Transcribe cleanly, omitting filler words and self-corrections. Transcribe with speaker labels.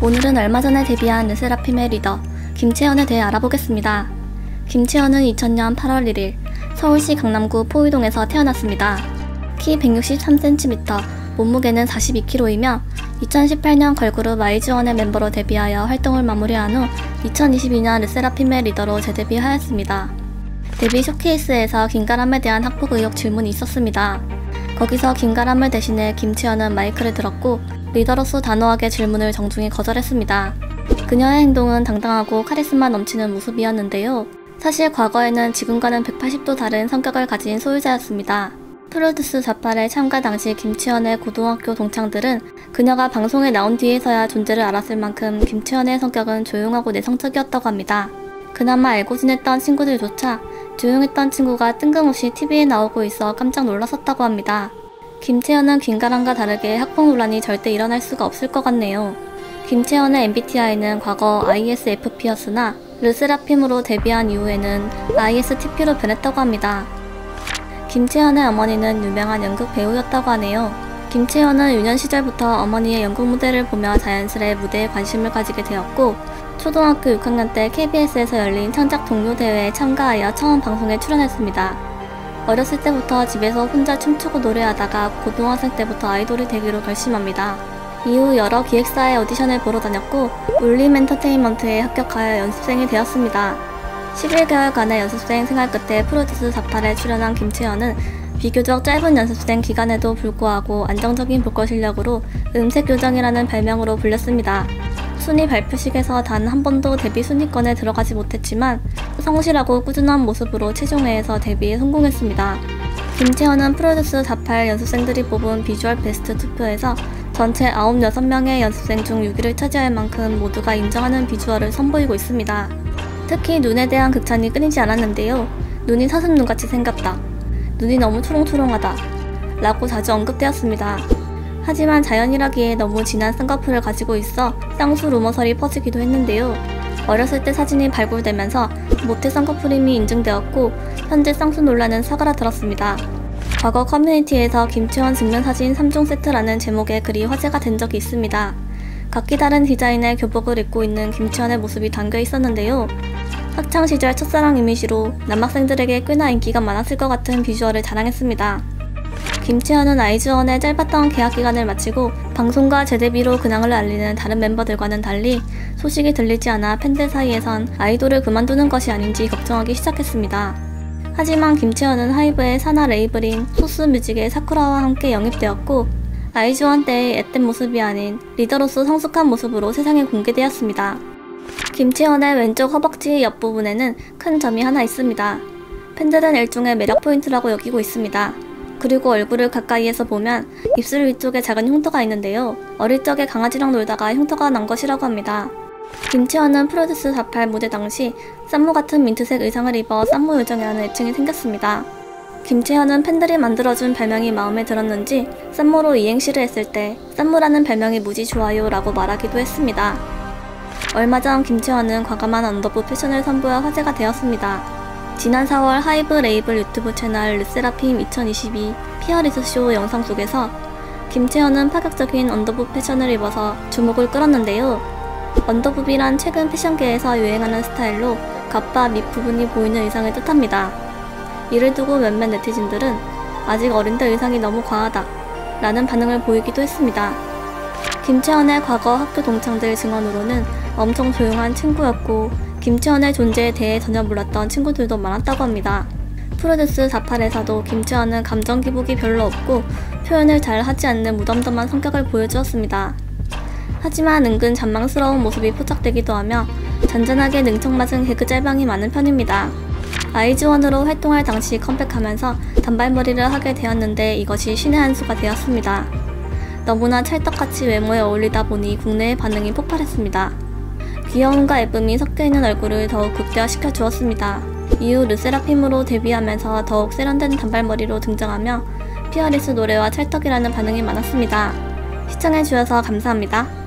Speaker 1: 오늘은 얼마 전에 데뷔한 르세라핌의 리더 김채연에 대해 알아보겠습니다. 김채연은 2000년 8월 1일 서울시 강남구 포의동에서 태어났습니다. 키 163cm, 몸무게는 42kg이며 2018년 걸그룹 아이즈원의 멤버로 데뷔하여 활동을 마무리한 후 2022년 르세라핌의 리더로 재데뷔하였습니다. 데뷔 쇼케이스에서 김가람에 대한 학폭 의혹 질문이 있었습니다. 거기서 김가람을 대신해 김채연은 마이크를 들었고 리더로서 단호하게 질문을 정중히 거절했습니다. 그녀의 행동은 당당하고 카리스마 넘치는 모습이었는데요. 사실 과거에는 지금과는 180도 다른 성격을 가진 소유자였습니다. 프로듀스 48의 참가 당시 김채연의 고등학교 동창들은 그녀가 방송에 나온 뒤에서야 존재를 알았을 만큼 김채연의 성격은 조용하고 내성적이었다고 합니다. 그나마 알고 지냈던 친구들조차 조용했던 친구가 뜬금없이 TV에 나오고 있어 깜짝 놀랐었다고 합니다. 김채연은 김가람과 다르게 학폭 논란이 절대 일어날 수가 없을 것 같네요. 김채연의 MBTI는 과거 ISFP였으나 르세라핌으로 데뷔한 이후에는 ISTP로 변했다고 합니다. 김채연의 어머니는 유명한 연극 배우였다고 하네요. 김채연은 유년 시절부터 어머니의 연극 무대를 보며 자연스레 무대에 관심을 가지게 되었고 초등학교 6학년 때 KBS에서 열린 창작 동요 대회에 참가하여 처음 방송에 출연했습니다. 어렸을 때부터 집에서 혼자 춤추고 노래하다가 고등학생 때부터 아이돌이 되기로 결심합니다. 이후 여러 기획사의 오디션을 보러 다녔고 울림 엔터테인먼트에 합격하여 연습생이 되었습니다. 11개월간의 연습생 생활 끝에 프로듀스 48에 출연한 김채연은 비교적 짧은 연습생 기간에도 불구하고 안정적인 보컬 실력으로 음색 요정이라는 별명으로 불렸습니다. 순위 발표식에서 단 한 번도 데뷔 순위권에 들어가지 못했지만 성실하고 꾸준한 모습으로 최종회에서 데뷔에 성공했습니다. 김채연은 프로듀스 48 연습생들이 뽑은 비주얼 베스트 투표에서 전체 96명의 연습생 중 6위를 차지할 만큼 모두가 인정하는 비주얼을 선보이고 있습니다. 특히 눈에 대한 극찬이 끊이지 않았는데요. 눈이 사슴눈같이 생겼다. 눈이 너무 초롱초롱하다. 라고 자주 언급되었습니다. 하지만 자연이라기에 너무 진한 쌍꺼풀을 가지고 있어 쌍수 루머설이 퍼지기도 했는데요. 어렸을 때 사진이 발굴되면서 모태 쌍꺼풀임이 인증되었고 현재 쌍수 논란은 사그라들었습니다. 과거 커뮤니티에서 김채연 증명사진 3종 세트라는 제목의 글이 화제가 된 적이 있습니다. 각기 다른 디자인의 교복을 입고 있는 김채연의 모습이 담겨 있었는데요. 학창시절 첫사랑 이미지로 남학생들에게 꽤나 인기가 많았을 것 같은 비주얼을 자랑했습니다. 김채연은 아이즈원의 짧았던 계약기간을 마치고 방송과 재데뷔로 근황을 알리는 다른 멤버들과는 달리 소식이 들리지 않아 팬들 사이에선 아이돌을 그만두는 것이 아닌지 걱정하기 시작했습니다. 하지만 김채연은 하이브의 산하 레이블인 소스뮤직의 사쿠라와 함께 영입되었고 아이즈원 때의 앳된 모습이 아닌 리더로서 성숙한 모습으로 세상에 공개되었습니다. 김채연의 왼쪽 허벅지 옆부분에는 큰 점이 하나 있습니다. 팬들은 일종의 매력 포인트라고 여기고 있습니다. 그리고 얼굴을 가까이에서 보면 입술 위쪽에 작은 흉터가 있는데요. 어릴 적에 강아지랑 놀다가 흉터가 난 것이라고 합니다. 김채연은 프로듀스 48 무대 당시 쌈무 같은 민트색 의상을 입어 쌈무 요정이라는 애칭이 생겼습니다. 김채연은 팬들이 만들어준 별명이 마음에 들었는지 쌈무로 이행시를 했을 때 쌈무라는 별명이 무지 좋아요 라고 말하기도 했습니다. 얼마 전 김채연은 과감한 언더부 패션을 선보여 화제가 되었습니다. 지난 4월 하이브 레이블 유튜브 채널 르세라핌 2022 피어리스쇼 영상 속에서 김채연은 파격적인 언더부 패션을 입어서 주목을 끌었는데요. 언더부비란 최근 패션계에서 유행하는 스타일로 갑바 밑부분이 보이는 의상을 뜻합니다. 이를 두고 몇몇 네티즌들은 아직 어린데 의상이 너무 과하다 라는 반응을 보이기도 했습니다. 김채연의 과거 학교 동창들 증언으로는 엄청 조용한 친구였고 김채연의 존재에 대해 전혀 몰랐던 친구들도 많았다고 합니다. 프로듀스 48에서도 김채연은 감정 기복이 별로 없고 표현을 잘 하지 않는 무덤덤한 성격을 보여주었습니다. 하지만 은근 잔망스러운 모습이 포착되기도 하며 잔잔하게 능청맞은 개그 짤방이 많은 편입니다. 아이즈원으로 활동할 당시 컴백하면서 단발머리를 하게 되었는데 이것이 신의 한 수가 되었습니다. 너무나 찰떡같이 외모에 어울리다 보니 국내의 반응이 폭발했습니다. 귀여움과 예쁨이 섞여있는 얼굴을 더욱 극대화시켜 주었습니다. 이후 르세라핌으로 데뷔하면서 더욱 세련된 단발머리로 등장하며 피어리스 노래와 찰떡이라는 반응이 많았습니다. 시청해주셔서 감사합니다.